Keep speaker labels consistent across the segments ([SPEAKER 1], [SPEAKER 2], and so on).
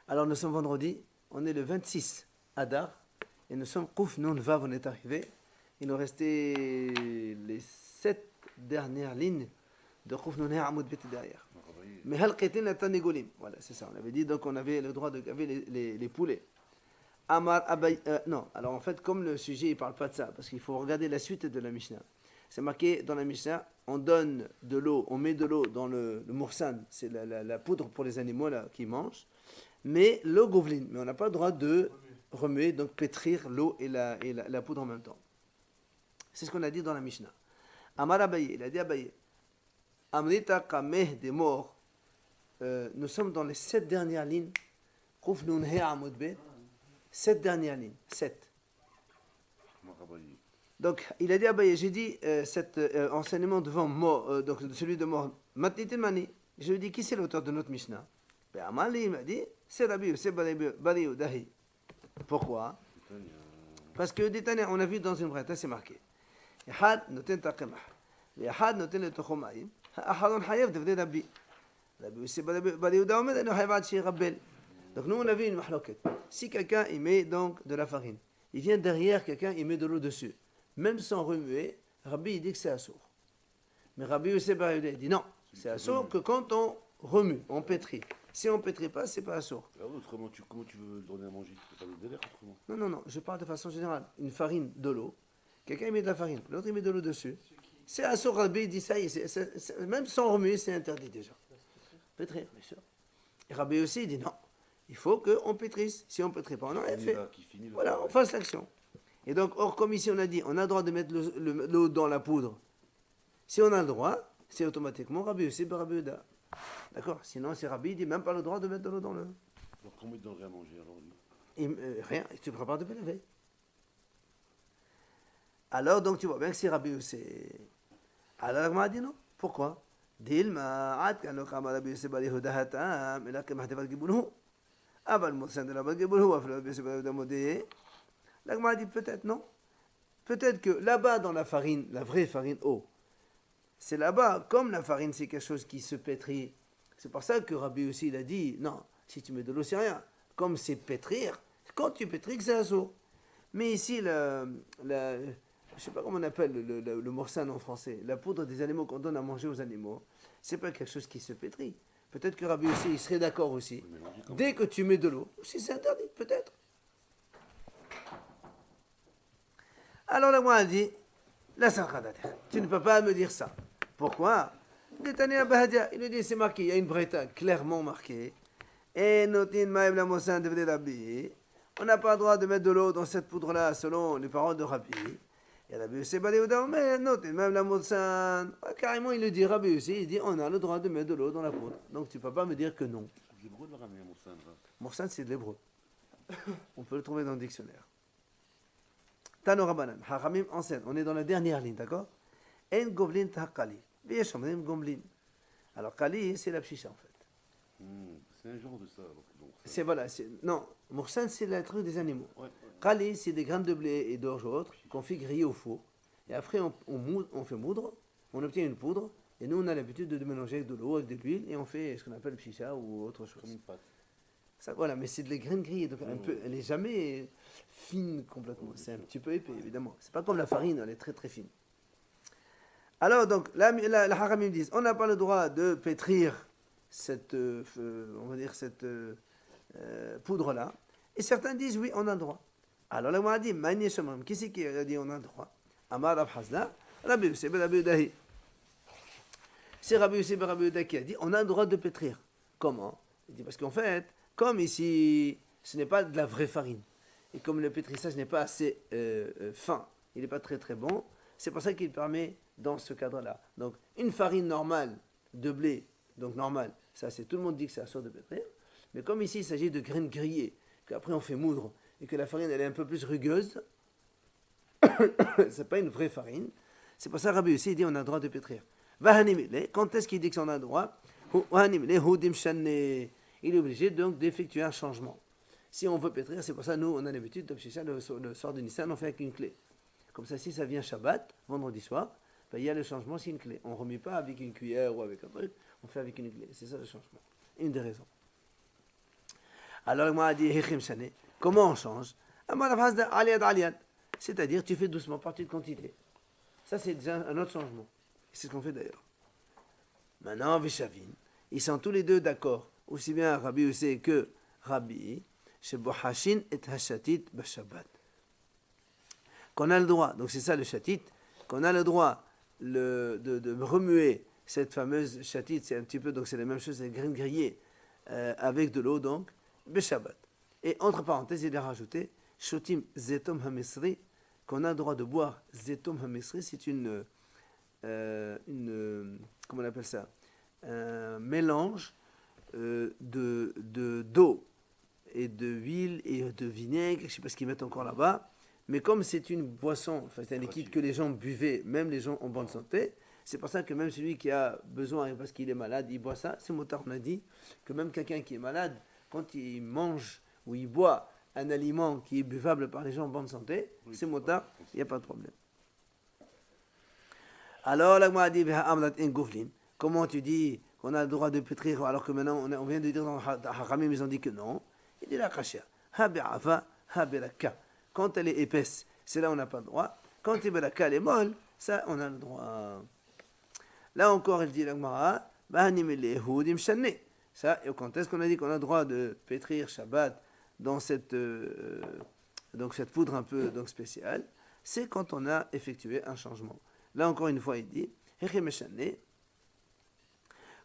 [SPEAKER 1] Alors nous sommes vendredi, on est le 26 Adar, et nous sommes Kouf Nun Vav, on est arrivé. Il nous restait les 7 dernières lignes de Kouf Nun Hamoud Bet derrière. Mais Halqetin Atanegolim, voilà, c'est ça. On avait dit donc on avait le droit de gaver les poulets. Amar Abay, non, alors en fait, comme le sujet il parle pas de ça, parce qu'il faut regarder la suite de la Mishnah. C'est marqué dans la Mishnah, on donne de l'eau, on met de l'eau dans le moursan, c'est la poudre pour les animaux là, qui mangent, mais l'eau govlin, mais on n'a pas le droit de remuer, donc pétrir l'eau et la poudre en même temps. C'est ce qu'on a dit dans la Mishnah. Amar Abaye, il a dit Abaye, Amrita Kameh des morts, nous sommes dans les 7 dernières lignes, Kouf Nun He Amud Bet, 7 dernières lignes, 7. Donc, il a dit Abaye, j'ai dit cet enseignement devant mort, donc celui de mort, Matnitin Mani. Je lui ai dit, qui c'est l'auteur de notre Mishnah? Ben, Amali, il m'a dit, c'est Rabbi, c'est Bari Dahi. Pourquoi? Parce que Détané, on a vu dans une bretta, c'est marqué. Yahad noten taqimah. Yahad noten le tochomaim. Ahadon hayev devrait Rabbi. Rabbi, c'est Bari Dahi, il a chez Rabbel. Donc, nous, on a vu une mahloket. Si quelqu'un, il met donc de la farine, il vient derrière quelqu'un, il met de l'eau dessus. Même sans remuer, Rabbi il dit que c'est assourd. Mais Rabbi Youssef il dit non, c'est assourd que quand on remue, on pétrit. Si on ne pétrit pas, c'est pas assourd.
[SPEAKER 2] Autrement, comment tu veux donner à manger? Tu peux pas le donner autrement.
[SPEAKER 1] Non, je parle de façon générale. Une farine, de l'eau. Quelqu'un met de la farine, l'autre il met de l'eau dessus. C'est assourd, Rabbi il dit ça, même sans remuer, c'est interdit déjà. Pétrir, bien sûr. Et Rabbi aussi il dit non, il faut qu'on pétrisse. Si on ne pétrit pas, on enlève fait. Voilà, on fasse l'action. Et donc, or, comme ici on a dit, on a le droit de mettre l'eau dans la poudre. Si on a le droit, c'est automatiquement Rabbi Yossi Rabbi Yehuda. D'accord? Sinon, c'est Rabbi, il dit même pas le droit de mettre de l'eau dans le.
[SPEAKER 2] Alors, comment il donnerait à manger alors
[SPEAKER 1] rien, tu prépares de la veille. Alors, donc, tu vois bien que c'est Rabbi Yossi. Alors, on m'a dit non. Pourquoi? Dilma, Adkano Kama Rabbi Yossi Rabbi Yehuda Hatam, et là, que Mahdevat Gibulhu. Aval Moussan de la Rabbi Gibulhu, Afla Rabbi Yossi Rabbi Yehuda Modé. L'agma dit peut-être non. Peut-être que là-bas dans la farine, la vraie farine eau, c'est là-bas, comme la farine c'est quelque chose qui se pétrit. C'est pour ça que Rabbi aussi il a dit, non, si tu mets de l'eau c'est rien. Comme c'est pétrir, quand tu pétris c'est assourd. Mais ici, je ne sais pas comment on appelle le morsan en français, la poudre des animaux qu'on donne à manger aux animaux, c'est pas quelque chose qui se pétrit. Peut-être que Rabbi aussi il serait d'accord aussi. Dès que tu mets de l'eau, si c'est interdit, peut-être. Alors la moi a dit, la tu ne peux pas me dire ça. Pourquoi? Il nous dit, c'est marqué, il y a une bretta clairement marquée. Et on n'a pas le droit de mettre de l'eau dans cette poudre-là selon les paroles de Rabbi. Et Rabbi aussi, carrément il le dit, Rabbi aussi, il dit, on a le droit de mettre de l'eau dans la poudre. Donc tu ne peux pas me dire que non.
[SPEAKER 2] C'est l'hébreu de le ramener à Moussan.
[SPEAKER 1] Moussan, c'est de l'hébreu. On peut le trouver dans le dictionnaire. Tano Rabbanan, Hachamim enseigne, on est dans la dernière ligne, d'accord? En Govlin Tahakali, Vieshomrim Gomlin. Alors Kali, c'est la pchicha en fait.
[SPEAKER 2] C'est un genre de ça.
[SPEAKER 1] C'est voilà, non, Moursan c'est le truc des animaux.
[SPEAKER 2] Ouais.
[SPEAKER 1] Kali, c'est des graines de blé et d'orge ou autre qu'on fait griller au four. Et après on fait moudre, on obtient une poudre. Et nous on a l'habitude de mélanger avec de l'eau, avec de l'huile et on fait ce qu'on appelle pchicha ou autre chose.
[SPEAKER 2] Comme une pâte.
[SPEAKER 1] Ça, voilà, mais c'est de la graine grillée, donc un peu, elle n'est jamais fine complètement. C'est un petit peu épais, évidemment. C'est pas comme la farine, elle est très très fine. Alors, donc, la Haramim disent, on n'a pas le droit de pétrir cette, on va dire, cette poudre-là. Et certains disent, oui, on a le droit. Alors, la Moura dit, Maïni Shomram, qui c'est qui a dit on a le droit? Amar Rab Hazda, Rabbi Yosef Rabbi Yehuda. C'est Rabbi Yosef Rabbi Yehuda qui a dit, on a le droit de pétrir. Comment? Il dit, parce qu'en fait, comme ici, ce n'est pas de la vraie farine, et comme le pétrissage n'est pas assez fin, il n'est pas très très bon, c'est pour ça qu'il permet dans ce cadre-là. Donc, une farine normale de blé, donc normale, ça c'est tout le monde dit que c'est assourd de pétrir, mais comme ici il s'agit de graines grillées, qu'après on fait moudre, et que la farine elle est un peu plus rugueuse, c'est pas une vraie farine, c'est pour ça que Rabbi aussi il dit on a le droit de pétrir. Quand est-ce qu'il dit qu'on a le droit? Il est obligé donc d'effectuer un changement. Si on veut pétrir, c'est pour ça nous on a l'habitude de pchicha le soir de Nissan, on fait avec une clé. Comme ça, si ça vient Shabbat, vendredi soir, ben, il y a le changement, c'est une clé. On ne remet pas avec une cuillère ou avec un truc, on fait avec une clé. C'est ça le changement. Une des raisons. Alors, le a dit, Hechim Shane, comment on change? C'est-à-dire, tu fais doucement par petite quantité. Ça, c'est déjà un autre changement. C'est ce qu'on fait d'ailleurs. Maintenant, Vishavin, ils sont tous les deux d'accord, aussi bien Rabbi Hussé que Rabbi, chez Bohashin et Hashatit Bashabbat. Qu'on a le droit, donc c'est ça le chatit, qu'on a le droit de remuer cette fameuse chatit, c'est un petit peu, donc c'est la même chose, c'est graines grillées avec de l'eau, donc, Beshabbat. Et entre parenthèses, il a rajouté, Shotim Zetom Hamesri, qu'on a le droit de boire Zetom Hamesri, c'est une comment on appelle ça, un mélange d'eau et de huile et de vinaigre, je ne sais pas ce qu'ils mettent encore là-bas, mais comme c'est une boisson, enfin c'est un liquide que les gens buvaient, même les gens en bonne santé, c'est pour ça que même celui qui a besoin, parce qu'il est malade, il boit ça. C'est Motard, on a dit que même quelqu'un qui est malade, quand il mange ou il boit un aliment qui est buvable par les gens en bonne santé, oui, c'est Motard, il n'y a pas de problème. Alors, la Gemara dit, comment tu dis qu'on a le droit de pétrir alors que maintenant on vient de dire dans Haramim, ils ont dit que non. Il dit la Kashia, Habi'afa, Habiraka. Quand elle est épaisse, c'est là où on n'a pas le droit. Quand elle est molle, ça on a le droit. Là encore, il dit la Gemara, ça, et quand est-ce qu'on a dit qu'on a le droit de pétrir Shabbat dans cette poudre un peu donc spéciale? C'est quand on a effectué un changement. Là encore une fois, il dit,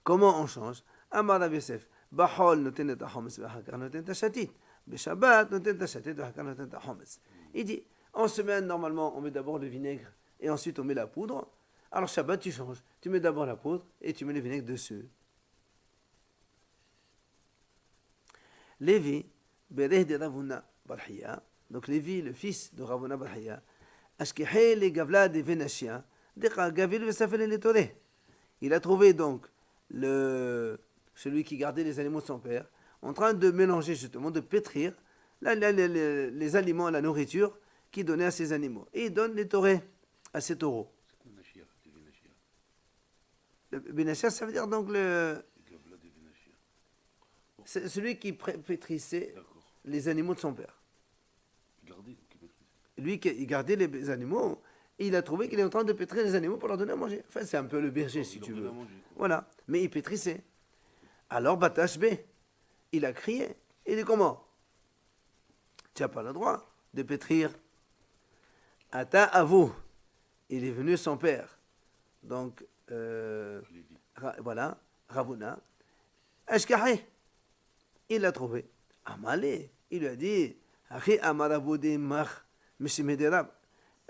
[SPEAKER 1] comment on change? Amar Rav Yosef, Bahol noten et hametz v'achakar noten et shatit. Beshabbat noten et shatit v'achakar noten et hametz. Il dit, en semaine, normalement, on met d'abord le vinaigre et ensuite on met la poudre. Alors Shabbat, tu changes. Tu mets d'abord la poudre et tu mets le vinaigre dessus. Lévi, Bereh de Ravuna Barhiya, donc Lévi, le fils de Ravuna Barhiya, Ashkehe le Gavla de Venashia, Decha Gavil Vesafel le Toreh. Il a trouvé donc celui qui gardait les animaux de son père, en train de mélanger justement, de pétrir les aliments, la nourriture qu'il donnait à ses animaux. Et il donne les torés à ses taureaux. Le Benachia, ça veut dire donc c'est celui qui pétrissait les animaux de son père. Lui qui gardait les animaux, il a trouvé qu'il est en train de pétrir les animaux pour leur donner à manger. Enfin, c'est un peu le berger, si tu veux. Voilà. Mais il pétrissait. Alors, Batash B, il a crié. Il dit comment? Tu n'as pas le droit de pétrir. Ata Avou. Il est venu son père. Donc, voilà, Ravuna. Ashkahi. Il l'a trouvé. Amalé. Il lui a dit, Achi Amaraboude Mach, Meshimederab.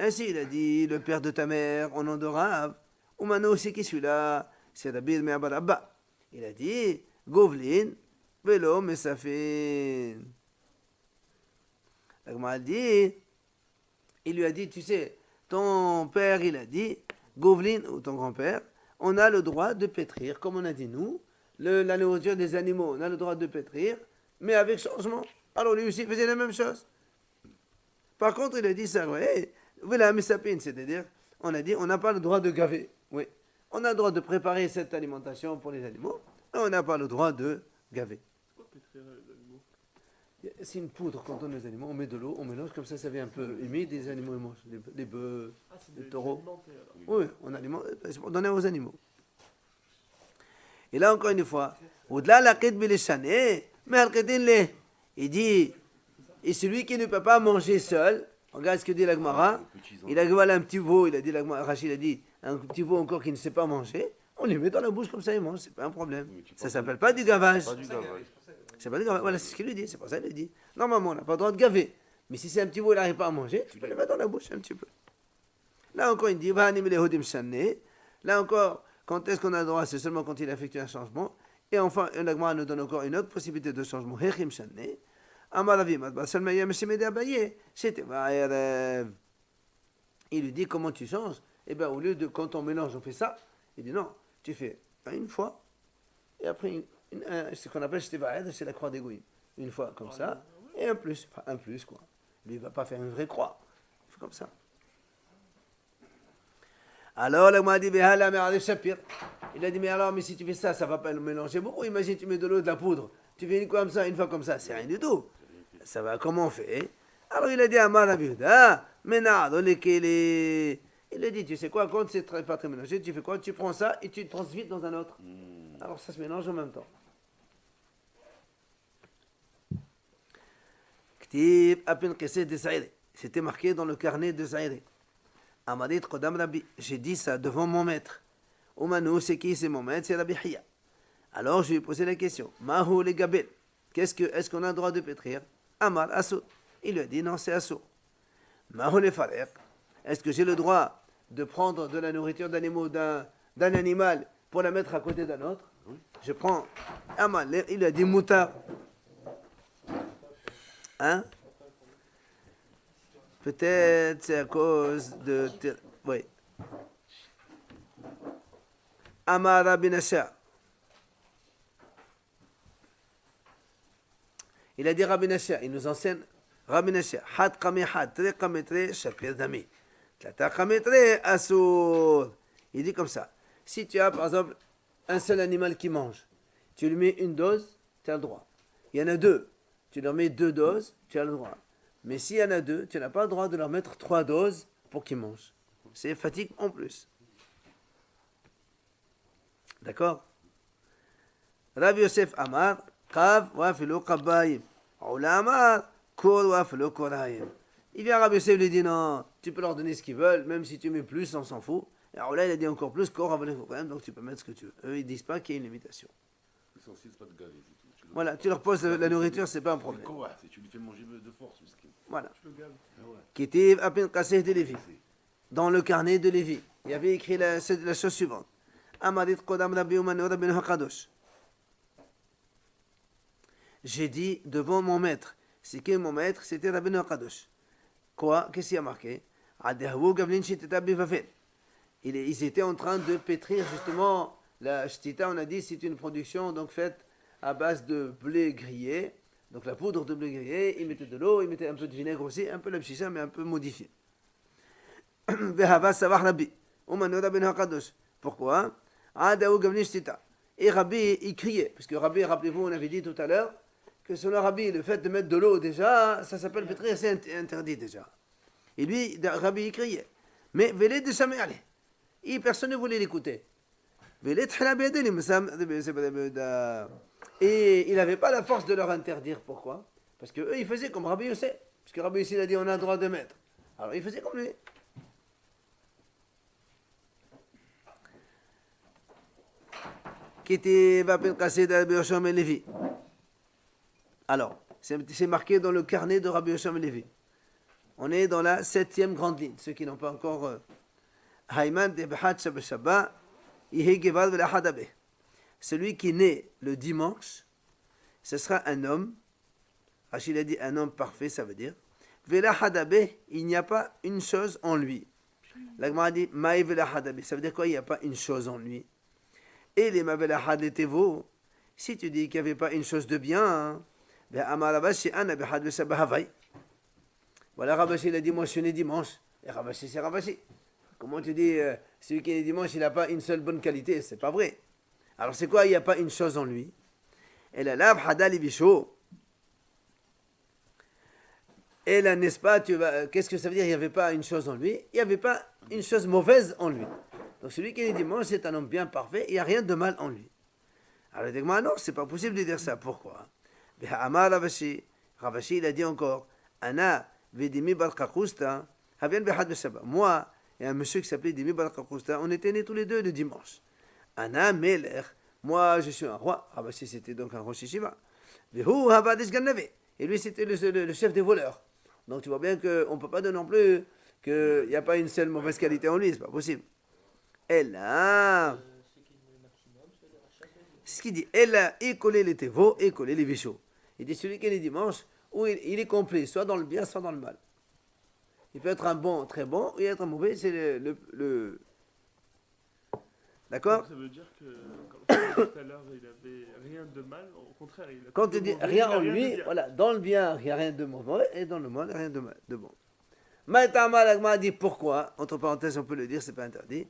[SPEAKER 1] Ainsi, il a dit, le père de ta mère, au nom de Rav, ou maintenant aussi qui celui-là, c'est Rabbi Me'abar Abba. Il a dit, Govlin, Velo Mesafin. La Gemara dit, il lui a dit, tu sais, ton père, il a dit, Govlin, ou ton grand-père, on a le droit de pétrir, comme on a dit nous, la nourriture des animaux, on a le droit de pétrir, mais avec changement. Alors lui aussi faisait la même chose. Par contre, il a dit ça, ouais, voilà, mesapin, c'est-à-dire, on a dit, on n'a pas le droit de gaver. Oui, on a le droit de préparer cette alimentation pour les animaux, mais on n'a pas le droit de gaver. C'est une poudre quand on a les animaux, on met de l'eau, on mélange, comme ça vient un peu humide, les animaux ils mangent, les bœufs, les taureaux. Oui, on alimente, c'est pour donner aux animaux. Et là encore une fois, au-delà la quête biléchané, mais il dit, et celui qui ne peut pas manger seul, regarde ce que dit la Gemara, il a voilà un petit veau, il a dit la Gemara, Rachid a dit, un petit veau encore qui ne sait pas manger, on les met dans la bouche comme ça, il mange, c'est pas un problème. Ça s'appelle pas du gavage. C'est pas du gavage. Voilà, c'est ce qu'il lui dit, c'est pour ça qu'il dit. Normalement, on n'a pas le droit de gaver. Mais si c'est un petit veau, il n'arrive pas à manger, tu peux le mettre dans la bouche un petit peu. Là encore, il dit, là encore, quand est-ce qu'on a le droit? C'est seulement quand il effectue un changement. Et enfin, la Gemara nous donne encore une autre possibilité de changement. Il lui dit, comment tu changes? Eh bien, au lieu de, quand on mélange, on fait ça. Il dit, non, tu fais une fois, et après, ce qu'on appelle, c'est la croix d'égoïme. Une fois comme ça, et un plus, quoi. Lui, il ne va pas faire une vraie croix. Il fait comme ça. Alors, la Gemara dit, il a dit, mais alors, mais si tu fais ça, ça ne va pas le mélanger beaucoup. Imagine, tu mets de l'eau et de la poudre. Tu fais une fois comme ça, c'est rien du tout. Ça va, comment on fait? Alors il a dit à Amar Abiuda, Menado le Kele. Il a dit, tu sais quoi, quand c'est pas très mélangé, tu fais quoi? Tu prends ça et tu le transvites dans un autre. Alors ça se mélange en même temps. Ktib Apin Kessé de Saïri. C'était marqué dans le carnet de Saïri. Amarit Kodam Rabbi. J'ai dit ça devant mon maître. Oumanu, c'est qui? C'est mon maître, c'est Rabbi Hiya. Alors je lui ai posé la question. Mahou les Gabel. Est-ce qu'on a le droit de pétrir? Amar Assour. Il lui a dit non, c'est Assour. Mahou les Farek. Est-ce que j'ai le droit de prendre de la nourriture d'animaux d'un animal pour la mettre à côté d'un autre? Je prends Amar, il lui a dit Moutar. Hein? Peut-être c'est à cause de... Oui. Amar Rabbi Nasha. Il a dit Rabbi Nasha, il nous enseigne Rabbi Nasha. Had kame had, tre kame tre, shapir dami. Tlata kame tre, assour. Il dit comme ça. Si tu as par exemple un seul animal qui mange, tu lui mets une dose, tu as le droit. Il y en a deux, tu leur mets 2 doses, tu as le droit. Mais s'il y en a 2, tu n'as pas le droit de leur mettre 3 doses pour qu'ils mangent. C'est fatigue en plus. D'accord? Rabbi Yosef Amar, Kav wa filo kabayim. Oula Amar, Kor wa filo korayim. Il vient Rabbi Yosef lui dit non, tu peux leur donner ce qu'ils veulent, même si tu mets plus, on s'en fout. Et Oula il a dit encore plus, Kor wa filo korayim, donc tu peux mettre ce que tu veux. Eux ils disent pas qu'il y a une limitation.
[SPEAKER 2] L'essentiel, c'est pas de gaver, c'est tout.
[SPEAKER 1] Voilà, tu leur poses la nourriture, c'est pas un problème.
[SPEAKER 2] Tu lui fais manger de force, miskin.
[SPEAKER 1] Voilà.
[SPEAKER 2] Tu le gaves.
[SPEAKER 1] Kétiv Apin Kaseh de Lévi. Dans le carnet de Lévi, il y avait écrit la chose suivante. Amarit Kodam Rabbi Umanu Rabbi Hakadosh. J'ai dit devant mon maître. C'est qui mon maître? C'était Rabbi Hakadosh. Quoi? Qu'est-ce qu'il y a marqué? Adehavu Gavlin Shitita Bivafel. Ils étaient en train de pétrir justement la shtita, on a dit, c'est une production donc faite à base de blé grillé. Donc la poudre de blé grillé, ils mettaient de l'eau, ils mettaient un peu de vinaigre aussi, un peu la pchicha, mais un peu modifié. Pourquoi? Et Rabbi, il criait, parce que Rabbi, rappelez-vous, on avait dit tout à l'heure, que selon Rabbi, le fait de mettre de l'eau déjà, ça s'appelle pétrir, c'est interdit déjà. Et lui, Rabbi, il criait. Mais Vélé de jamais aller. Et personne ne voulait l'écouter. Et il n'avait pas la force de leur interdire. Pourquoi? Parce qu'eux, ils faisaient comme Rabbi Yosef. Parce que Rabbi Yosef, il a dit on a le droit de mettre. Alors, ils faisaient comme lui. Alors, c'est marqué dans le carnet de Rabbi Yosham Levi. On est dans la 7e grande ligne. Ceux qui n'ont pas encore... Celui qui naît le dimanche, ce sera un homme. Rachid a dit un homme parfait, ça veut dire. Il n'y a pas une chose en lui. La Gemara dit Maï vela hadabe. Ça veut dire quoi? Il n'y a pas une chose en lui. Et les mavela had les tevo. Si tu dis qu'il n'y avait pas une chose de bien, ben Amarabashi an abihad besabahavai. Voilà, Rabashi il a dit moi je suis né dimanche. Et Rabashi c'est Rabashi. Comment tu dis celui qui est né dimanche il n'a pas une seule bonne qualité? C'est pas vrai. Alors c'est quoi? Il n'y a pas une chose en lui. Et la lave hadali bisho. Et là, n'est-ce pas, qu'est-ce que ça veut dire? Il n'y avait pas une chose en lui, il n'y avait pas une chose mauvaise en lui. Donc celui qui est dimanche, c'est un homme bien parfait, il n'y a rien de mal en lui. Alors il dit, non, c'est pas possible de dire ça. Pourquoi? Amar Ravashi, Ravashi, il a dit encore, Ana vedimi barkakusta, havian behad besaba. Moi et un monsieur qui s'appelait Dimi barkakusta, on était nés tous les deux le dimanche. Ana meler, moi je suis un roi. Ravashi c'était donc un rosh yeshiva. Vehu havadish ganave. Et lui c'était le chef des voleurs. Donc tu vois bien qu'on ne peut pas dire non plus qu'il n'y a pas une seule mauvaise qualité en lui, c'est pas possible. Et là, ce qu'il dit, elle a écolé les teveaux, écolé les vichos. Il dit celui qui est le dimanche, où il est complet, soit dans le bien, soit dans le mal. Il peut être un bon, très bon, ou être un mauvais, c'est le... D'accord?
[SPEAKER 3] Ça veut dire que, comme tout à l'heure, il n'avait rien de mal, au contraire, il a
[SPEAKER 1] quand tu dis rien en lui,
[SPEAKER 3] de
[SPEAKER 1] voilà, dans le bien, il n'y a rien de mauvais, et dans le mal, il n'y a rien de bon. Maïtama, l'agma dit pourquoi, entre parenthèses, on peut le dire, c'est pas interdit.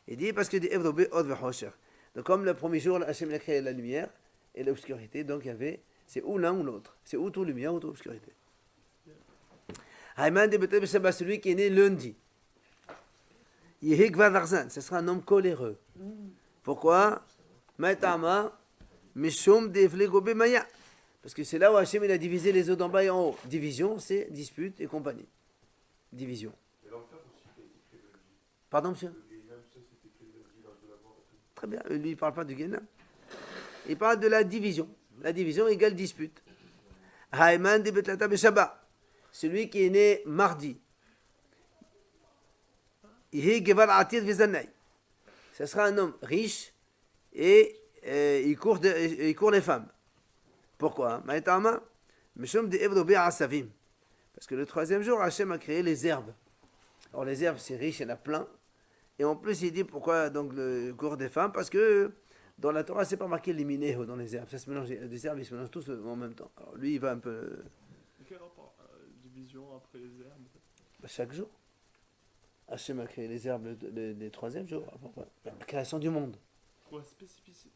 [SPEAKER 1] Il dit parce que dit Evdobe od v'chosher. Donc comme le premier jour, Hachem a créé la lumière, et l'obscurité. Donc il y avait, c'est ou l'un ou l'autre. C'est ou tout lumière ou tout obscurité. Haïman de Betel Shabbat, celui qui est né lundi. Yehik Vadarzan, ce sera un homme coléreux. Pourquoi? Maïtama, Mishum Deflego Bemaya. Parce que c'est là où Hachem il a divisé les eaux d'en bas et en haut. Division, c'est dispute et compagnie. Division. Pardon, monsieur? Très bien, lui il ne parle pas du Guénam. Il parle de la division. La division égale dispute. Haïman de Betlata Beshabbat, celui qui est né mardi. Ce sera un homme riche et il court les femmes. Pourquoi? Parce que le troisième jour, Hachem a créé les herbes. Alors les herbes, c'est riche, il y en a plein. Et en plus, il dit pourquoi donc le cours des femmes? Parce que dans la Torah, c'est pas marqué les minéo dans les herbes. Ça se mélange, les herbes, ils se mélangent tous en même temps. Alors lui, il va un peu...
[SPEAKER 3] Quel rapport division après les herbes?
[SPEAKER 1] Chaque jour. Hachem a créé les herbes les troisième jour. La création du monde.
[SPEAKER 3] Ouais, spécifique.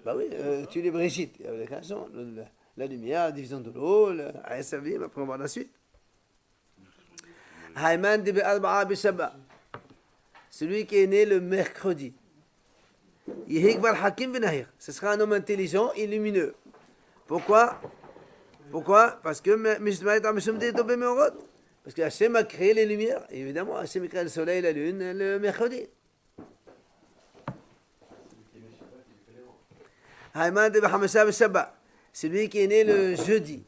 [SPEAKER 1] Bah oui, tu les Brigitte. Il y avait la création, la lumière, la division de l'eau, Aïsavim, après on va voir la suite. Haïman de Be'alba'a Beshabbat. Celui qui est né le mercredi. Yehikvar Hakim Benahir. Ce sera un homme intelligent et lumineux. Pourquoi? Parce que Parce que Hachem a créé les lumières. Et évidemment, Hachem a créé le soleil et la lune le mercredi. Haïman de Bahamasha Beshabbat. Celui qui est né le jeudi.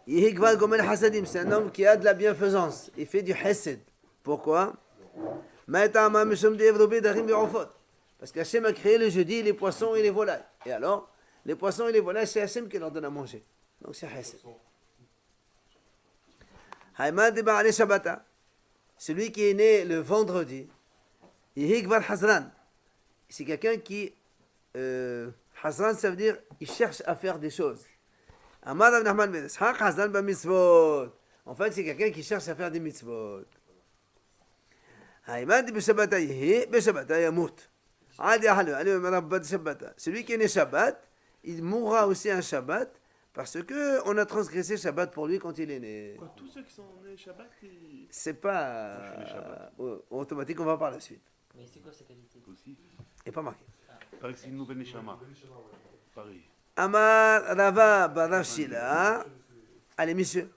[SPEAKER 1] Yehikvar Gomel Hasadim. C'est un homme qui a de la bienfaisance. Il fait du Hesed. Pourquoi? Parce qu'Hachem a créé le jeudi les poissons et les volailles. Et alors, les poissons et les volailles, c'est Hachem qui leur donne à manger. Donc c'est Hesed. Haïman de Ba'ale Shabbata, celui qui est né le vendredi, Yehikvar Hazran, c'est quelqu'un qui, Hazran, ça veut dire, il cherche à faire des choses. Amar Rav Nachman ben Ishaq, Hazran ba mitzvot. En fait, c'est quelqu'un qui cherche à faire des mitzvot. Haïman de Beshabbata Yehi, Beshabbata Yamut. Adi Ahalu, Alu Marabbat Shabbata. Celui qui est né Shabbat, il mourra aussi un Shabbat, parce que on a transgressé Shabbat pour lui quand il est né.
[SPEAKER 3] Quoi, tous ceux qui sont nés Shabbat,
[SPEAKER 1] C'est pas automatique, on va par la suite.
[SPEAKER 4] Mais c'est quoi sa qualité?
[SPEAKER 2] Aussi.
[SPEAKER 1] Et pas marqué.
[SPEAKER 2] Pareil que c'est une nouvelle Neshama. Pareil.
[SPEAKER 1] Amar Rava Barav Shila. Allez, messieurs.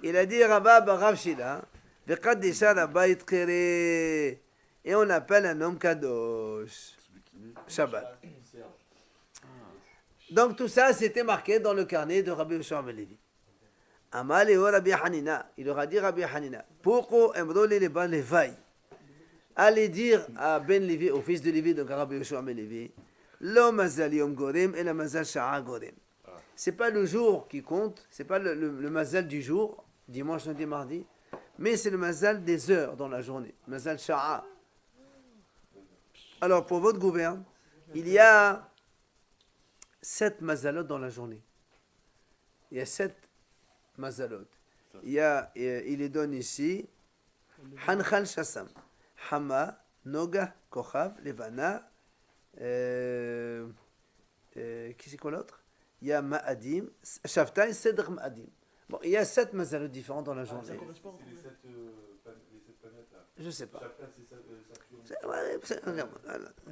[SPEAKER 1] Il a dit Rava Barav Shila. Vekadisha Rabayit Kere. Et on appelle un homme Kadosh. Shabbat. Donc tout ça, c'était marqué dans le carnet de Rabbi Yoshua ben Levi. Amal et Rabbi Hanina. Il aura dit Rabbi Hanina. Pourquoi embrole les bas les vailles? Allez dire à Ben Levi, au fils de Levi, donc à Rabbi Yoshua ben Levi, Lo mazal yom gorem et la mazal sha'a gorem. C'est pas le jour qui compte, c'est pas le mazal du jour, dimanche, lundi, mardi, mais c'est le mazal des heures dans la journée, mazal sha'a. Alors pour votre gouverne, il y a 7 mazalot dans la journée. Il y a 7 mazalot. Il les donne ici. Hanchal Shassam. Hama, Noga, Kochav, Levana. Qui c'est quoi l'autre? Il y a Ma'adim, Shavta et Sedr Ma'adim. Bon, il y a 7 mazalot différents dans la journée.
[SPEAKER 3] ça correspond.
[SPEAKER 2] C'est les 7 planètes là.
[SPEAKER 1] Je sais pas.
[SPEAKER 2] Chacun, c'est Saturne.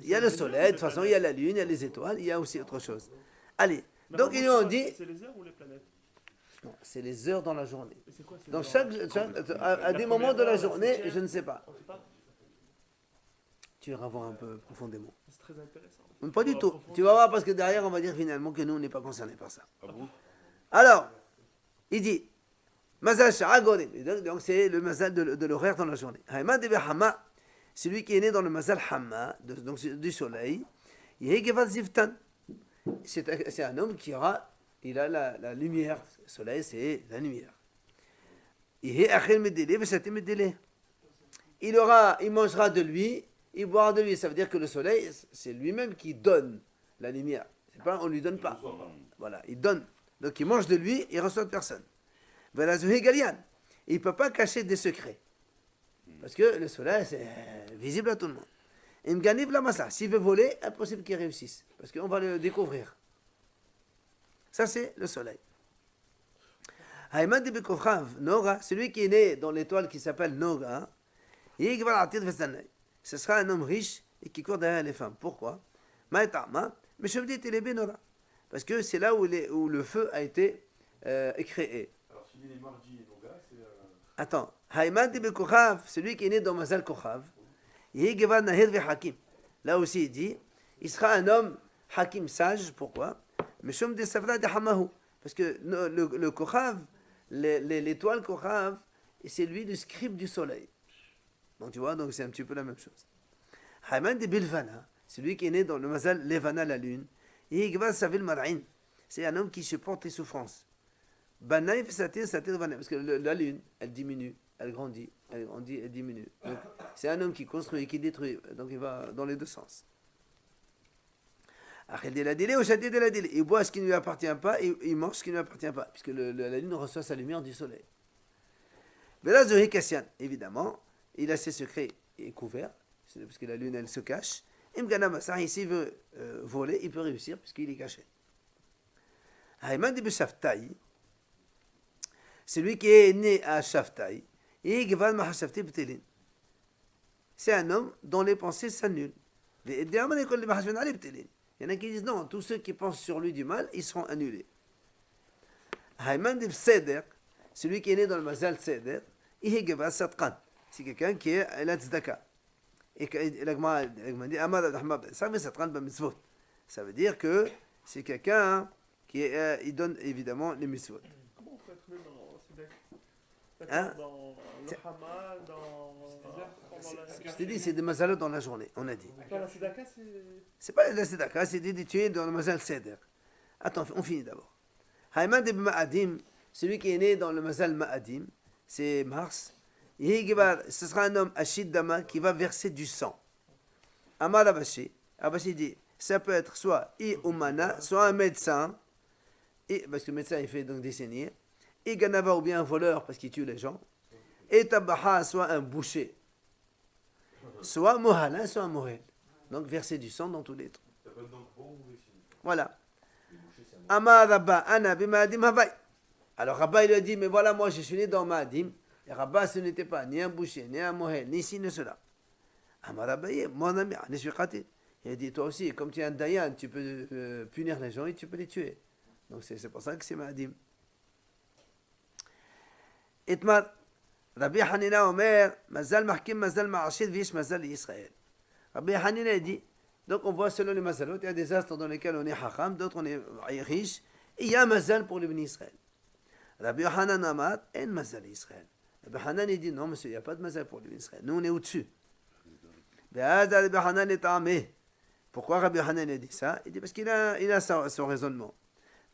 [SPEAKER 1] Il y a le soleil, de toute façon, il y a la lune, il y a les étoiles, il y a aussi autre chose. Allez, donc ils nous ont dit.
[SPEAKER 3] C'est les heures ou les planètes?
[SPEAKER 1] Non, c'est les heures dans la journée.
[SPEAKER 3] Et c'est quoi ces
[SPEAKER 1] Dans
[SPEAKER 3] heures?
[SPEAKER 1] à des moments de la journée, je ne sais pas.
[SPEAKER 3] On sait pas.
[SPEAKER 1] Tu iras voir un peu profondément.
[SPEAKER 3] C'est très intéressant.
[SPEAKER 1] Pas du tout. Tu vas voir parce que derrière, on va dire finalement que nous, on n'est pas concernés par ça.
[SPEAKER 2] Ah bon?
[SPEAKER 1] Alors, il dit, Mazal Sha'a Gorem. Donc c'est le Mazal de l'horaire dans la journée. Haïman de Hama, celui qui est né dans le Mazal Hama, donc du soleil, Yehegevat Zivtan. C'est un homme qui aura, il a la lumière. Le soleil, c'est la lumière. Il mangera de lui, il boira de lui. Ça veut dire que le soleil, c'est lui-même qui donne la lumière. C'est pas, on ne lui donne pas. Voilà, il donne. Donc il mange de lui, il reçoit de personne. Il ne peut pas cacher des secrets. Parce que le soleil, c'est visible à tout le monde. S'il veut voler, impossible qu'il réussisse. Parce qu'on va le découvrir. Ça, c'est le soleil. Haïman de Bekofrav, Nora, celui qui est né dans l'étoile qui s'appelle Nora, ce sera un homme riche et qui court derrière les femmes. Pourquoi? Parce que c'est là où le feu a été créé.
[SPEAKER 2] Alors, s'il est mardi et Noga, c'est.
[SPEAKER 1] Attends, Haïman de Bekofrav, celui qui est né dans Mazal Kochav, là aussi il dit, il sera un homme hakim sage. Pourquoi? Parce que le Kochav, l'étoile Kochav, c'est lui le scribe du soleil. Donc tu vois, donc c'est un petit peu la même chose. Haïman de Bilvana, celui qui est né dans le Mazal Levana, la lune, c'est un homme qui supporte les souffrances. Parce que la lune, elle diminue, elle grandit, elle diminue. Donc, c'est un homme qui construit et qui détruit. Donc il va dans les deux sens. Il boit ce qui ne lui appartient pas et il mange ce qui ne lui appartient pas, puisque la lune reçoit sa lumière du soleil. Mais là, Zohi Kassian, évidemment, il a ses secrets couverts, parce que la lune, elle se cache. S'il veut voler, il peut réussir, puisqu'il est caché. Haïman de Beshaftaï, celui qui est né à Shaftaï, c'est un homme dont les pensées s'annulent. Il y en a qui disent non, tous ceux qui pensent sur lui du mal, ils seront annulés. Haïman de Seder, celui qui est né dans le Mazal Seder, c'est quelqu'un qui est la tzedaka. Et ça veut dire que c'est quelqu'un qui il donne évidemment les mitzvot.
[SPEAKER 3] Comment on peut être né dans Tzedaka?
[SPEAKER 1] Hein?
[SPEAKER 3] Dans le Hamal,
[SPEAKER 1] Je t'ai dit, c'est des mazalot dans la journée, on a dit.
[SPEAKER 3] dans la Tzedaka, c'est.
[SPEAKER 1] C'est pas la tzedaka, c'est dit tu es dans le mazal seder. Attends, on finit d'abord. Haïman de Ma'adim, celui qui est né dans le mazal Ma'adim, c'est Mars. Ce sera un homme Ashid Dama qui va verser du sang. Amar Abashi, Abashi dit, ça peut être soit Umana, soit un médecin, parce que le médecin il fait donc des saignées, et Ganava ou bien un voleur parce qu'il tue les gens, et Tabaha, soit un boucher, soit Mohalin, soit un Mohel. Donc verser du sang dans tous les trous.
[SPEAKER 2] Ça peut être donc bon ou mauvais signe.
[SPEAKER 1] Voilà. Amar Rabba, Ana Bimaadim Havai. Alors Rabba il lui a dit, mais voilà, moi je suis né dans Maadim. Et Rabba, ce n'était pas ni un boucher, ni un mohel, ni ci, ni cela. Amar Rabba, mon ami, il a dit, toi aussi, comme tu es un dayan, tu peux punir les gens et tu peux les tuer. Donc c'est pour ça que c'est Maadim. Itmar, Rabbi Hanina Omer, Mazal Mahkim, Mazal Ma'ashid, Vish, Mazal Israël. Rabbi Hanina a dit, donc on voit selon les Mazalot, il y a des astres dans lesquels on est Hacham, d'autres on est riche, et il y a un Mazal pour les bénis Israël. Rabbi Hanan Amar, en Mazal Israël. Rabbi Hanan il dit, non monsieur, il n'y a pas de Mazal pour les bénis Israël, nous on est au-dessus. Rabbi Hanan est armé. Pourquoi Rabbi Hanan a dit ça? Il dit parce qu'il a son raisonnement.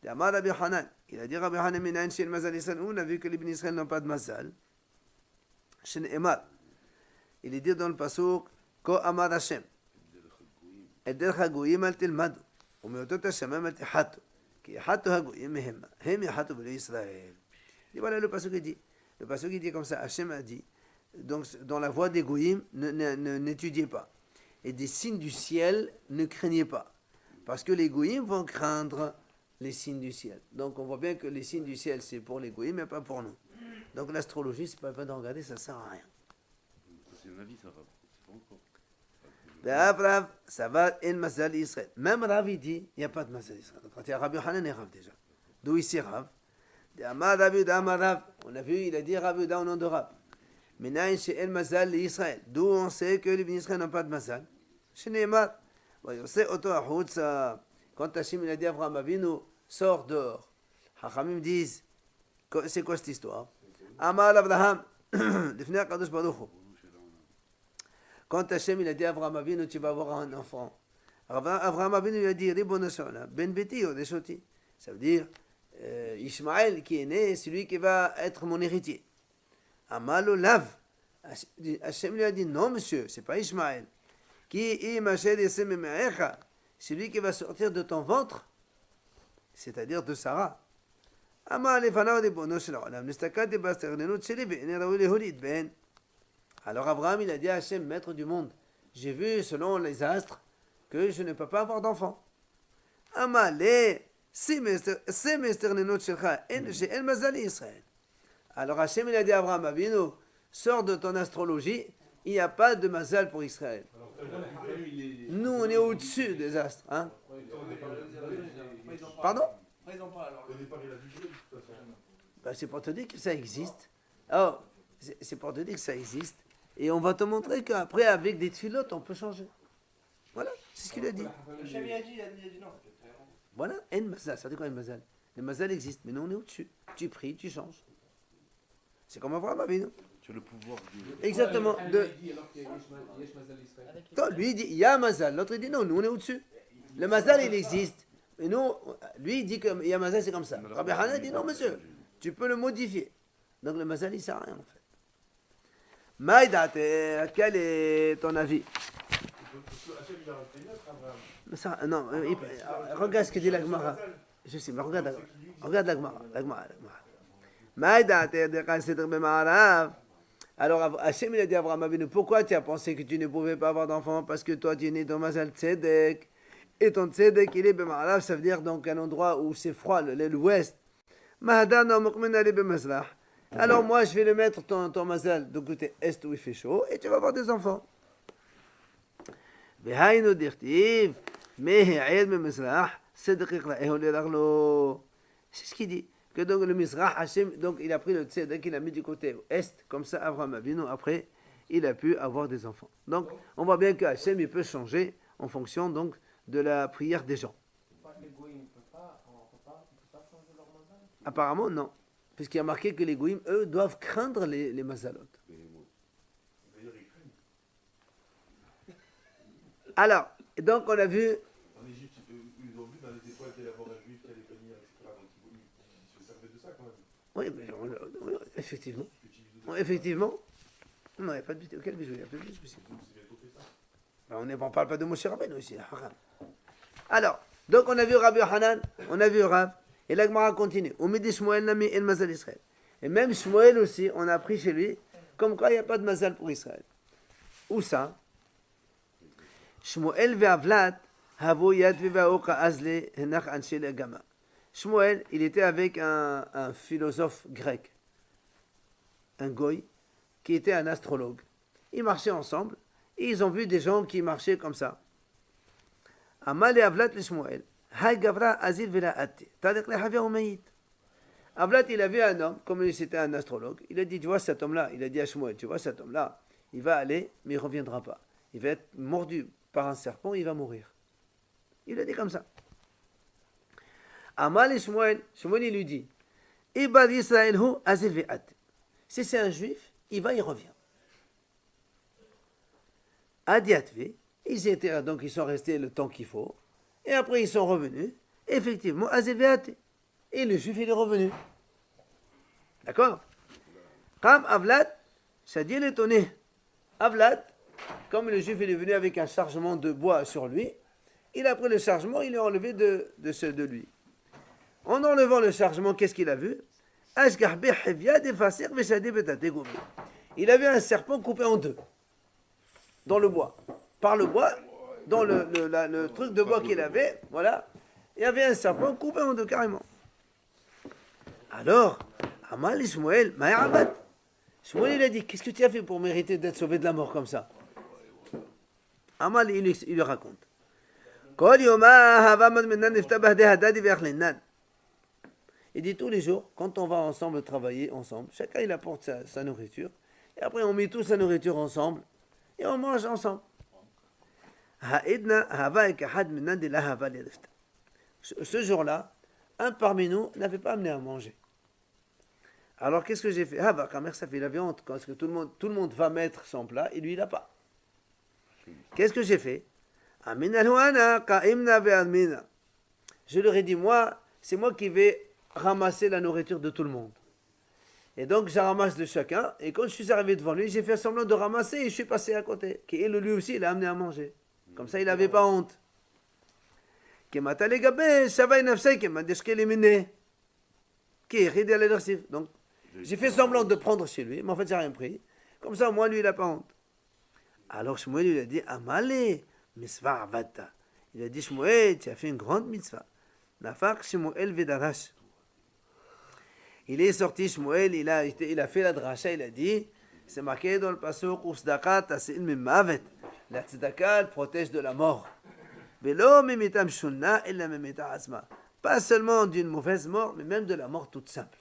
[SPEAKER 1] Amar Rabbi Hanan, il a dit Rabbi Hanan, Minayin Shin Mazal Israël, on a vu que les bénis Israël n'ont pas de Mazal. Shin Emar, il est dit dans le pasuk, Ko Amar Hashem. الدرخ הגויים אל תלמדו, ומאותות השמיים אל תחתו, כי יחתו הגויים מהם, הם יחתו בני ישראל. Et voilà le passage qui dit. Le passage qui dit comme ça, Hachem a dit, donc dans la voie des goyim, n'étudiez pas. Et des signes du ciel, ne craignez pas. Parce que les goyim vont craindre les signes du ciel. Donc on voit bien que les signes du ciel, c'est pour les goyim, mais pas pour nous. Donc l'astrologie, c'est pas la peine de regarder, ça sert à rien.
[SPEAKER 2] C'est un avis, ça va. C'est pas encore.
[SPEAKER 1] Rav, ça va, en Mazal Israël. Même Rav, il dit, il n'y a pas de Mazal Israël. Quand il y a Rabbi Hanan et Rav déjà. D'où ici Rav? Amar Rav Yuda, Amar Rav. On a vu, il a dit Rav Yuda au nom de Rav. Minayin she'en Mazal Israël. D'où on sait que les bénis Israël n'ont pas de Mazal. Chez Neymar. On sait, quand Hachem il a dit à Abraham Avinu, sors dehors. Hachamim disent, c'est quoi cette histoire? Amar Abraham, Lifnei HaKadosh Baruch Hu. Quand Hachem il a dit à Abraham Avinu, tu vas avoir un enfant. Abraham Avinu il a dit, Ribono Shalom, Ben Beti Odeshoti. Ça veut dire, Ishmaël qui est né, c'est lui qui va être mon héritier. Amalo Lav. Hachem lui a dit, non monsieur, c'est pas Ishmaël. Qui c'est lui qui va sortir de ton ventre, c'est-à-dire de Sarah. Amal Lefanav Ribono Shalom, Nistakati Basternenut Sheli Be'ene Raoui Leholit Ben. Alors Abraham, il a dit à Hachem, maître du monde, j'ai vu selon les astres que je ne peux pas avoir d'enfant. Amalé, Alors Hachem il a dit à Abraham Avinu, sors de ton astrologie, il n'y a pas de mazal pour Israël. Nous on est au-dessus des astres. Hein? Pardon? Ben, c'est pour te dire que ça existe. Alors, c'est pour te dire que ça existe. Et on va te montrer qu'après, avec des tfilotes, on peut changer. Voilà, c'est ce qu'il a dit.
[SPEAKER 4] Hachem, il a dit non.
[SPEAKER 1] Voilà, en mazal. Ça veut dire quoi, en mazal? Les mazal existent, mais nous, on est au-dessus. Tu pries, tu changes. C'est comme Abraham Avinu.
[SPEAKER 2] Tu as le pouvoir de.
[SPEAKER 1] Exactement. Non, lui, il dit, il y a un mazal. L'autre, il dit, non, nous, on est au-dessus. Le mazal, il existe. Et nous, lui, il dit qu'il y a un mazal, c'est comme ça. Rabbi Hanan dit, non, monsieur, tu peux le modifier. Donc, le mazal, il ne sert à rien, en fait. Maïda, quel est ton avis? Ça, non, regarde ce que dit la Gemara. Je sais, mais regarde la Gemara. Maïda, alors, Hachem, il a dit à Abraham Avinu, pourquoi tu as pensé que tu ne pouvais pas avoir d'enfant? Parce que toi, tu es né dans Mazal Tzedek. Et ton Tzedek, il est Bemarav, ça veut dire donc un endroit où c'est froid, l'ouest. Alors, moi, je vais le mettre ton Mazal du côté est où il fait chaud, et tu vas avoir des enfants. C'est ce qu'il dit. Que donc le Mizrah, Hachem, donc il a pris le tzedek, il a mis du côté est, comme ça Abraham Avinu, après, il a pu avoir des enfants. Donc, on voit bien que Hachem, il peut changer en fonction donc de la prière des gens. Apparemment, non. Puisqu'il y a marqué que les goïms, eux, doivent craindre les mazalot. Alors, donc on a vu...
[SPEAKER 2] En Égypte, ils ont vu dans les étoiles qu'il allait avoir un juif qui allait venir, etc. Donc ils se servaient de ça quand même.
[SPEAKER 1] Oui, mais oui, effectivement. Oui, effectivement. Non, il n'y a pas de bijou. Quel bijou? Il n'y a pas de bijou possible. On ne parle pas de Moshe Rabbeinu ici. Alors, donc on a vu Rabbi Hanan, on a vu Rav, et la Gemara continue. On me dit Shmuel Nami El Mazal Israël. Et même Shmuel aussi, on a appris chez lui, comme quoi il n'y a pas de Mazal pour Israël. Où ça? Shmuel ve'Avlat havo yad ve'vaoka azle henach anshe le'agama. Shmuel, il était avec un philosophe grec, un goy, qui était un astrologue. Ils marchaient ensemble, et ils ont vu des gens qui marchaient comme ça. Amal et Avlat le Shmuel, hay gavra azil ve'la'ate, tadek le'havia umayit. Avlat, il a vu un homme, comme c'était un astrologue, il a dit, tu vois cet homme-là, il a dit à Shmuel, tu vois cet homme-là, il va aller, mais il ne reviendra pas. Il va être mordu par un serpent, il va mourir. Il a dit comme ça. Amal et Shmuel, il lui dit, Ibad Yisrael hu azil ve'at. Si c'est un juif, il va, il revient. Adiatve, ils étaient, donc ils sont restés le temps qu'il faut, et après ils sont revenus, effectivement, azil ve'at. Et le juif, il est revenu. D'accord? Kam Avlat, ça dit, il est étonné. Avlat, comme le juif il est venu avec un chargement de bois sur lui, il a pris le chargement, il est enlevé de lui. En enlevant le chargement, qu'est-ce qu'il a vu? Il avait un serpent coupé en deux, dans le bois. Par le bois, dans le truc de bois qu'il avait, voilà, il y avait un serpent coupé en deux, carrément. Alors, Amal et Shmuel, Ma'abat. Shmuel, il a dit, qu'est-ce que tu as fait pour mériter d'être sauvé de la mort comme ça? Amal, il lui raconte. Il dit tous les jours, quand on va ensemble travailler ensemble, chacun il apporte sa nourriture, et après on met toute sa nourriture ensemble, et on mange ensemble. Ce jour-là, un parmi nous n'avait pas amené à manger. Alors qu'est-ce que j'ai fait? Il avait honte, parce que tout le monde va mettre son plat, et lui il n'a pas. Qu'est-ce que j'ai fait? Je leur ai dit, moi, c'est moi qui vais ramasser la nourriture de tout le monde. Et donc, je ramasse de chacun, et quand je suis arrivé devant lui, j'ai fait semblant de ramasser, et je suis passé à côté. Et lui aussi, il a amené à manger. Comme ça, il n'avait pas honte. Donc, j'ai fait semblant de prendre chez lui, mais en fait, j'ai rien pris. Comme ça, moi, lui, il n'a pas honte. Alors, Shmuel lui a dit, Amalé, mitzvah avata. Il a dit, Shmuel, tu as fait une grande mitzvah. Nafak Shmuel Vedarash. Il est sorti, Shmuel, il a fait la dracha, il a dit, c'est marqué dans le pasuk, Usdaka tasil mimavet. La tzedaka, elle protège de la mort. Velo mimitam shunna illa mimita asma. Pas seulement d'une mauvaise mort, mais même de la mort toute simple.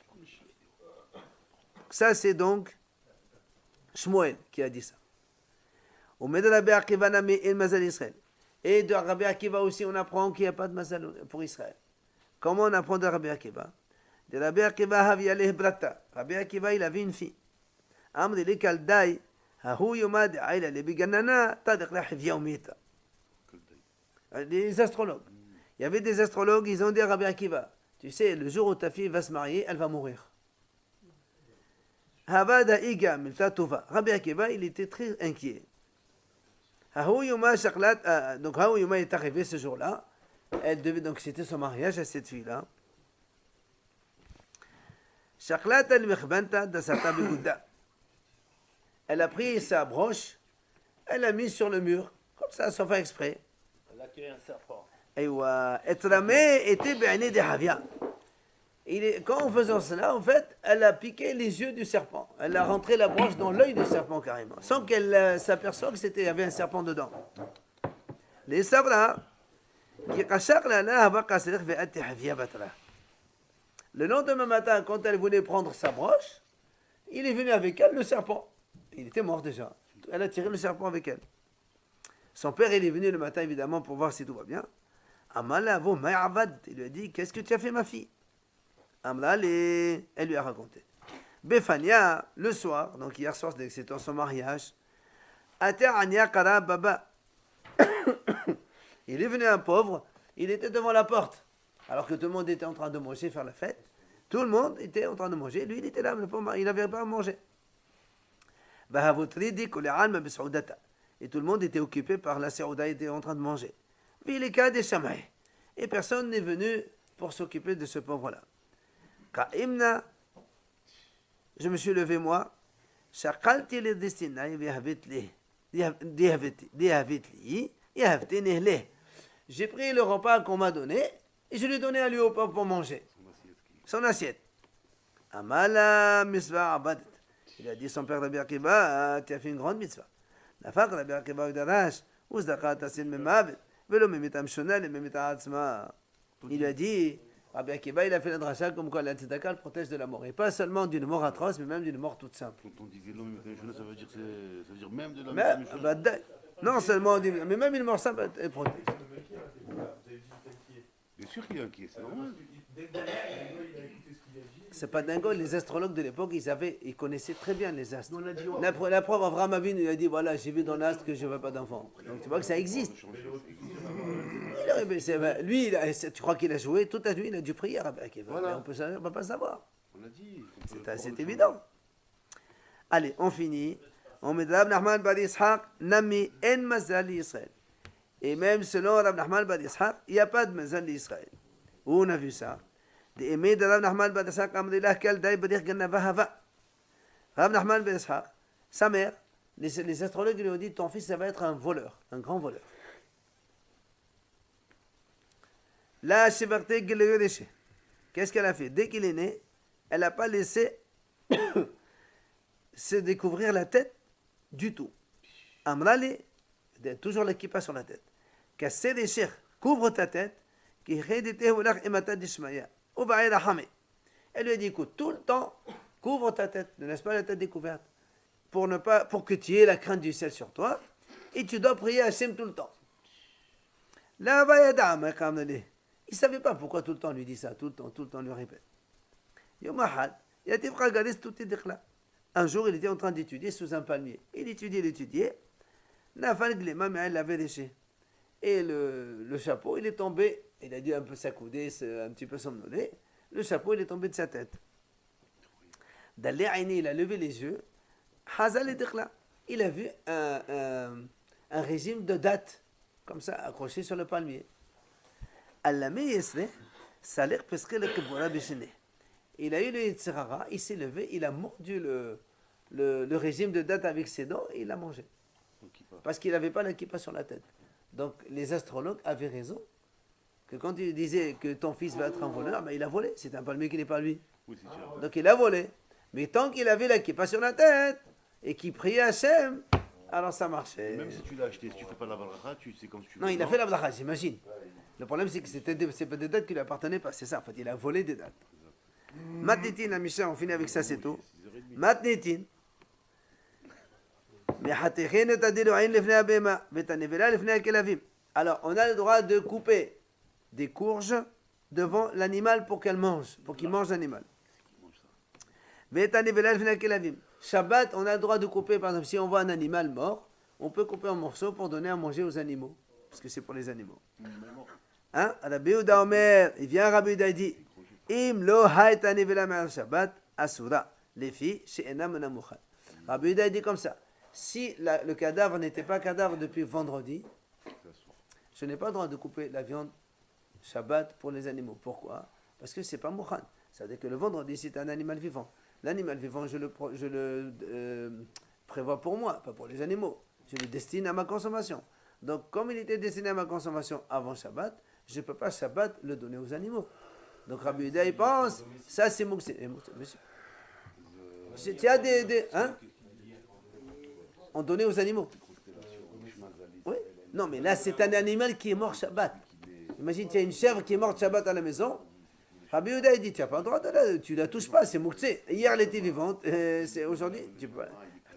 [SPEAKER 1] Ça, c'est donc Shmuel qui a dit ça. Et de Rabbi Akiva aussi, on apprend qu'il n'y a pas de mazal pour Israël. Comment on apprend de Rabbi Akiva? De Rabbi Akiva, Rabbi Akiva, il avait une fille. Amri kaldai, hahu yomad aïla le biganana, tadek la hivya umita. Les astrologues. Il y avait des astrologues, ils ont dit à Rabbi Akiva, tu sais, le jour où ta fille va se marier, elle va mourir. Havada iga milta tova. Rabbi Akiva, il était très inquiet. Hahu yoma shaklat, donc Hahu yoma est arrivé ce jour-là. Elle devait, donc c'était son mariage à cette fille-là. Shaklat al-mikhbanta dasata bigudda. Elle a pris sa broche, elle l'a mise sur le mur, comme ça, sans faire exprès.
[SPEAKER 4] Elle a tué un serpent.
[SPEAKER 1] Aywa, etramé était béni de Havia. Quand en faisant cela, en fait, elle a piqué les yeux du serpent. Elle a rentré la broche dans l'œil du serpent carrément, sans qu'elle s'aperçoive que il y avait un serpent dedans. Les sabra, qui kashak la la haba kasrikh ve ati Havia batra. Le lendemain matin, quand elle voulait prendre sa broche, il est venu avec elle le serpent. Il était mort déjà. Elle a tiré le serpent avec elle. Son père, il est venu le matin, évidemment, pour voir si tout va bien. Amalavo ma'avad. Il lui a dit, qu'est-ce que tu as fait, ma fille? Amral, elle lui a raconté. Befania, le soir, donc hier soir, c'était son mariage. Anya kara baba. Il est venu un pauvre, il était devant la porte. Alors que tout le monde était en train de manger, faire la fête. Tout le monde était en train de manger. Lui, il était là, le pauvre, il n'avait pas à manger. Et tout le monde était occupé par la Saouda, était en train de manger. Et personne n'est venu pour s'occuper de ce pauvre-là. Je me suis levé, moi. J'ai pris le repas qu'on m'a donné et je lui ai donné à lui au pauvre pour manger. Son assiette. Amala misva abadat. Il a dit son père Rabbi Akiva, tu as fait une grande mitzvah. La faq Rabbi Akiva udarash, uzdaka tasil memavet, velo memitam shonel et memita atzma. Il lui a dit, Rabbi Akiva, il a fait la dracha comme quoi la tzedaka le protège de la mort. Et pas seulement d'une mort atroce, mais même d'une mort toute simple.
[SPEAKER 5] Quand on dit velo memitam shonel, ça veut dire même de la
[SPEAKER 1] Mais,
[SPEAKER 5] memitam shonel.
[SPEAKER 1] non seulement, mais même une mort simple est protégée.
[SPEAKER 5] Bien sûr qu'il est inquiet, c'est normal.
[SPEAKER 1] C'est pas dingo, les astrologues de l'époque, ils connaissaient très bien les astres. La preuve, Avraham Avinu, il a dit, voilà, j'ai vu dans l'astre que je ne veux pas d'enfant. Donc tu vois que ça existe. Lui, tu crois qu'il a joué toute la nuit, il a dû prier.
[SPEAKER 5] Voilà.
[SPEAKER 1] On ne peut pas savoir.
[SPEAKER 5] On a dit.
[SPEAKER 1] C'est évident. Allez, on finit. On met Rab Nachman bar Yitzhak, Nami en mazal Israël. Et même selon Rab Nachman bar Yitzhak, il n'y a pas de mazal d'Israël. Où on a vu ça? Rab Nachman bar Yitzhak, Rab Nachman bar Yitzhak, sa mère, les astrologues lui ont dit, ton fils, ça va être un voleur, un grand voleur. La Shebarte Geleyodeche. Qu'est-ce qu'elle a fait? Dès qu'il est né, elle n'a pas laissé se découvrir la tête du tout. Amrali, toujours l'équipa sur la tête. Cassez des chers, couvre ta tête. Elle lui a dit, écoute, tout le temps, couvre ta tête, ne laisse pas la tête découverte, pour que tu aies la crainte du ciel sur toi, et tu dois prier Hachem tout le temps. Là, il ne savait pas pourquoi tout le temps on lui dit ça, tout le temps on lui répète. Un jour, il était en train d'étudier sous un palmier. Il étudiait. Nafal Glema, mais elle l'avait léché. Et le chapeau, il est tombé. Il a dû un peu s'accouder, un petit peu somnoler. Le chapeau, il est tombé de sa tête. D'aller Aïni, il a levé les yeux. Hazal et Dikhla. Il a vu un régime de dattes, comme ça, accroché sur le palmier. Allame Yesre, Saler Pesque le Kebora Bishene. Il a eu le Yitzhara, il s'est levé, il a mordu le régime de date avec ses dents et il l'a mangé. Parce qu'il n'avait pas la kippa sur la tête. Donc les astrologues avaient raison que quand il disait que ton fils va être un voleur, ben, il a volé. C'est un palmier qui n'est pas lui.
[SPEAKER 5] Oui, c'est sûr.
[SPEAKER 1] Donc il a volé. Mais tant qu'il avait la kippa sur la tête et qu'il priait Hachem, alors ça marchait.
[SPEAKER 5] Même si tu l'as acheté, si tu fais pas la bracha, tu sais comme tu
[SPEAKER 1] Non, il a fait la bracha, j'imagine. Le problème, c'est que c'est pas des dates qui lui appartenaient pas. C'est ça, en fait, il a volé des dates. Matnitin, la Mishnah, on finit avec ça, c'est tout. Matnitin. Alors, on a le droit de couper des courges devant l'animal pour qu'elle mange, pour qu'il mange l'animal. Shabbat, on a le droit de couper, par exemple, si on voit un animal mort, on peut couper en morceaux pour donner à manger aux animaux, parce que c'est pour les animaux. Hein? Rabbi Yehuda Omer, il vient Rabbi Yehuda il dit, Im lo haïta nevela ma'al Shabbat, asura, les filles, she'ena menamuchan. Rabbi Yehuda il dit comme ça, si le cadavre n'était pas cadavre depuis vendredi, je n'ai pas le droit de couper la viande Shabbat pour les animaux. Pourquoi? Parce que c'est pas mouchan. Ça veut dire que le vendredi, c'est un animal vivant. L'animal vivant, je le prévois pour moi, pas pour les animaux. Je le destine à ma consommation. Donc, comme il était destiné à ma consommation avant Shabbat, je ne peux pas Shabbat le donner aux animaux. Donc, Rabbi Yehuda, il pense, ça c'est mouxé. Monsieur, tu as hein? On donnait aux animaux. Oui. Non, mais là, c'est un animal qui est mort Shabbat. Imagine, tu as une chèvre qui est morte Shabbat à la maison. Rabbi Yehuda, il dit, tu n'as pas le droit tu la touches pas, c'est mouxé. Hier, elle était vivante, c'est aujourd'hui, tu peux pas.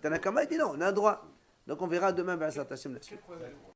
[SPEAKER 1] Tanakama, il dit non, on a le droit. Donc, on verra demain, ben, ça là-dessus.